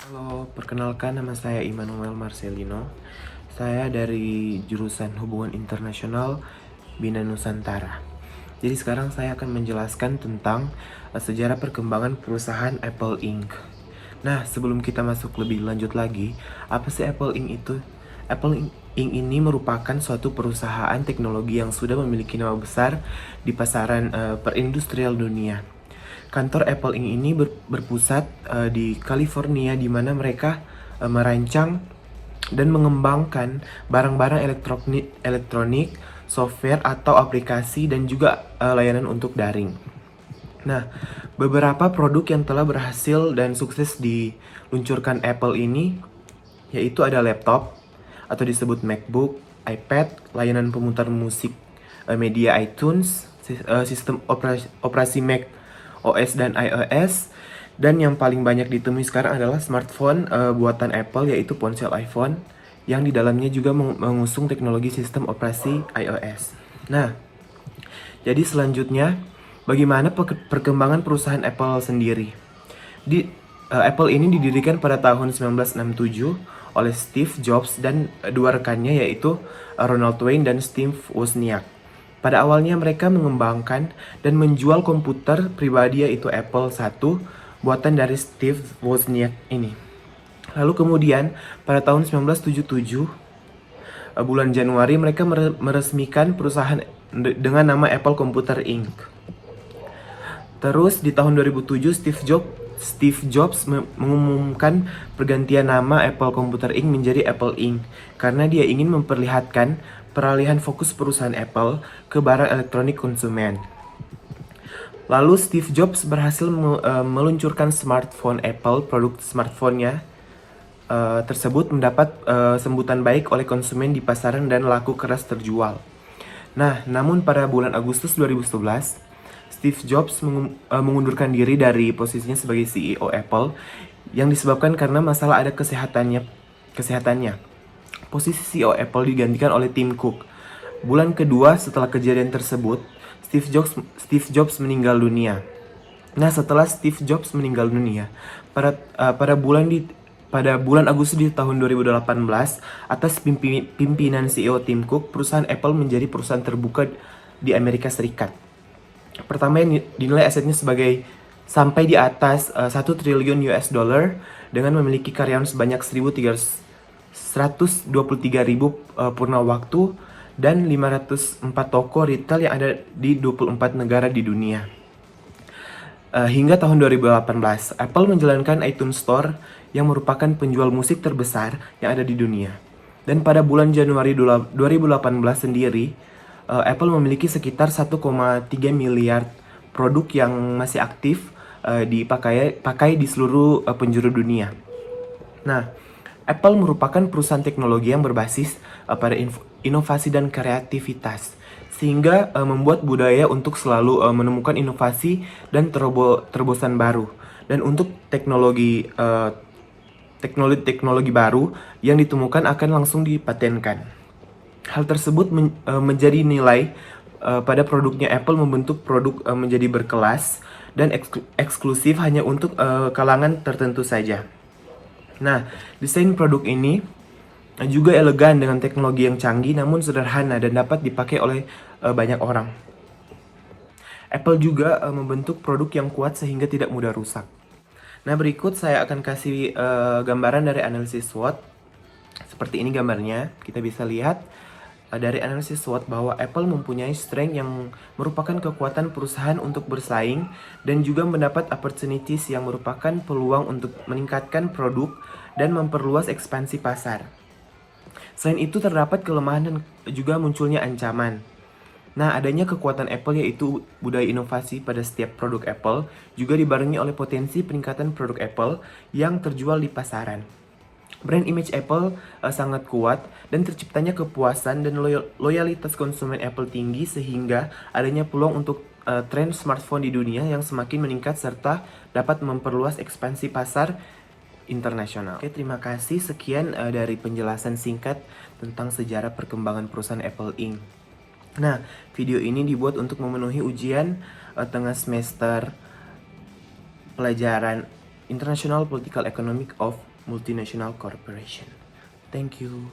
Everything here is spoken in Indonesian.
Halo, perkenalkan nama saya Immanuel Marcelino. Saya dari jurusan Hubungan Internasional Bina Nusantara. Jadi sekarang saya akan menjelaskan tentang sejarah perkembangan perusahaan Apple Inc. Nah, sebelum kita masuk lebih lanjut lagi, apa sih Apple Inc itu? Apple Inc ini merupakan suatu perusahaan teknologi yang sudah memiliki nama besar di pasaran perindustrial dunia. Kantor Apple Inc ini berpusat di California, di mana mereka merancang dan mengembangkan barang-barang elektronik, software atau aplikasi dan juga layanan untuk daring. Nah, beberapa produk yang telah berhasil dan sukses diluncurkan Apple ini yaitu ada laptop atau disebut MacBook, iPad, layanan pemutar musik media iTunes, sistem operasi Mac OS dan iOS, dan yang paling banyak ditemui sekarang adalah smartphone buatan Apple, yaitu ponsel iPhone yang di dalamnya juga mengusung teknologi sistem operasi iOS. Nah, jadi selanjutnya bagaimana perkembangan perusahaan Apple sendiri? Apple ini didirikan pada tahun 1967 oleh Steve Jobs dan dua rekannya, yaitu Ronald Wayne dan Steve Wozniak. Pada awalnya mereka mengembangkan dan menjual komputer pribadi, yaitu Apple I buatan dari Steve Wozniak ini. Lalu kemudian pada tahun 1977 bulan Januari mereka meresmikan perusahaan dengan nama Apple Computer Inc. Terus di tahun 2007 Steve Jobs mengumumkan pergantian nama Apple Computer Inc menjadi Apple Inc karena dia ingin memperlihatkan peralihan fokus perusahaan Apple ke barang elektronik konsumen. Lalu Steve Jobs berhasil meluncurkan smartphone Apple. Produk smartphone-nya tersebut mendapat sambutan baik oleh konsumen di pasaran dan laku keras terjual. Nah, namun pada bulan Agustus 2011, Steve Jobs mengundurkan diri dari posisinya sebagai CEO Apple yang disebabkan karena masalah ada kesehatannya. Posisi CEO Apple digantikan oleh Tim Cook. Bulan kedua setelah kejadian tersebut, Steve Jobs meninggal dunia. Nah, setelah Steve Jobs meninggal dunia, pada bulan Agustus di tahun 2018, atas pimpinan CEO Tim Cook, perusahaan Apple menjadi perusahaan terbuka di Amerika Serikat. Pertama, yang dinilai asetnya sebagai sampai di atas 1 triliun US dollar dengan memiliki karyawan sebanyak 123.000 purna waktu dan 504 toko retail yang ada di 24 negara di dunia. Hingga tahun 2018, Apple menjalankan iTunes Store yang merupakan penjual musik terbesar yang ada di dunia. Dan pada bulan Januari 2018 sendiri, Apple memiliki sekitar 1,3 miliar produk yang masih aktif dipakai di seluruh penjuru dunia. Nah, Apple merupakan perusahaan teknologi yang berbasis pada inovasi dan kreativitas, sehingga membuat budaya untuk selalu menemukan inovasi dan terobosan baru. Dan untuk teknologi baru yang ditemukan akan langsung dipatenkan. Hal tersebut menjadi nilai pada produknya. Apple membentuk produk menjadi berkelas dan eksklusif hanya untuk kalangan tertentu saja. Nah, desain produk ini juga elegan dengan teknologi yang canggih namun sederhana dan dapat dipakai oleh banyak orang. Apple juga membentuk produk yang kuat sehingga tidak mudah rusak. Nah, berikut saya akan kasih gambaran dari analisis SWOT. Seperti ini gambarnya, kita bisa lihat dari analisis SWOT bahwa Apple mempunyai strength yang merupakan kekuatan perusahaan untuk bersaing dan juga mendapat opportunities yang merupakan peluang untuk meningkatkan produk dan memperluas ekspansi pasar. Selain itu terdapat kelemahan dan juga munculnya ancaman. Nah, adanya kekuatan Apple yaitu budaya inovasi pada setiap produk Apple juga dibarengi oleh potensi peningkatan produk Apple yang terjual di pasaran. Brand image Apple sangat kuat dan terciptanya kepuasan dan loyalitas konsumen Apple tinggi sehingga adanya peluang untuk tren smartphone di dunia yang semakin meningkat serta dapat memperluas ekspansi pasar internasional. Oke, terima kasih. Sekian dari penjelasan singkat tentang sejarah perkembangan perusahaan Apple Inc. Nah, video ini dibuat untuk memenuhi ujian tengah semester pelajaran International Political Economic of multinational corporation. Thank you.